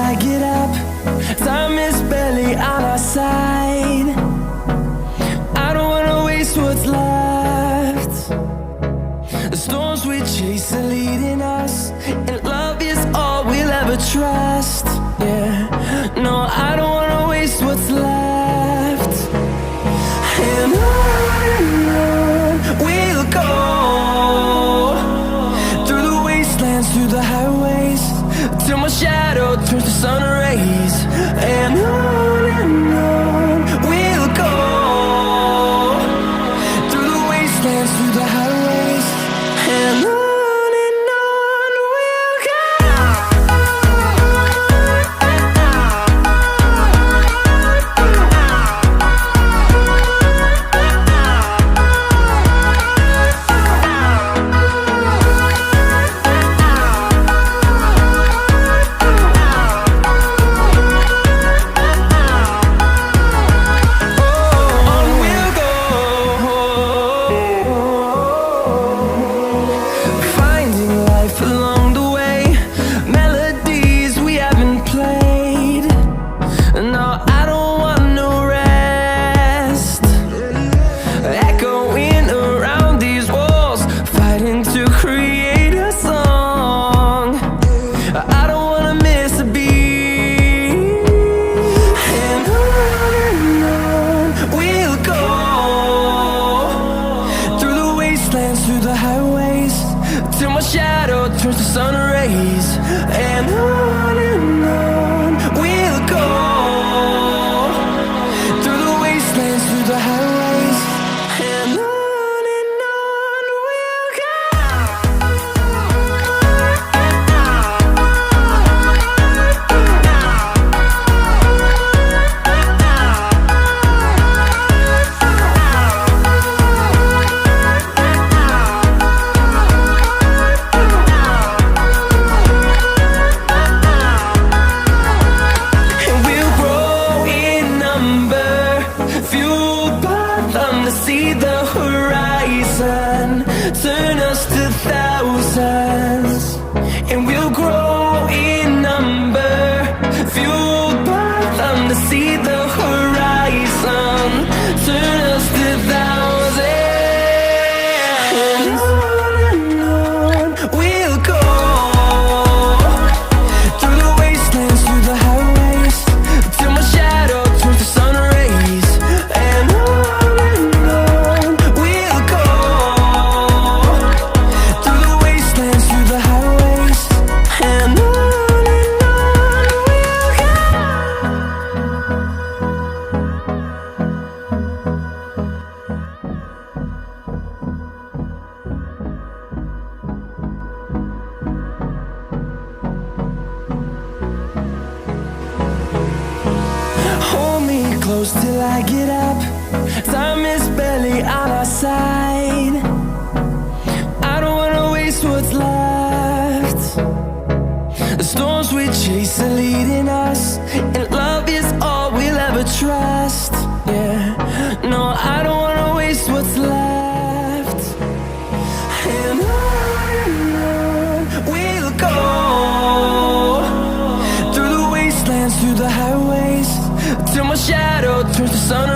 I get up. Time is barely on our side. I don't wanna waste what's left. The storms we chase are leading us, and love is all we'll ever trust. Yeah, no, I don't wanna waste what's left. And on we'll go, through the wastelands, through the highways, till my shadow turns to sun rays. And on we'll go, through the wastelands, through the highways, and on we'll go. Through the highways, till my shadow turns to sun rays. And on we'll go, through the wastelands, through the highways, and on we'll go. To see the horizon turn us to thousands, and we'll grow in number, fueled by them. To see the horizon turn us to thousands, and on we'll go, through the wastelands, through the highways, till my shadow turns to sun rays. And close till I get up. Time is barely on our side. I don't wanna waste what's left. The storms we chase are leading us, and love is all we'll ever trust. Yeah, no, I don't wanna waste what's left. And on we'll go, through the wastelands, through the highways, till my shadow turns to sun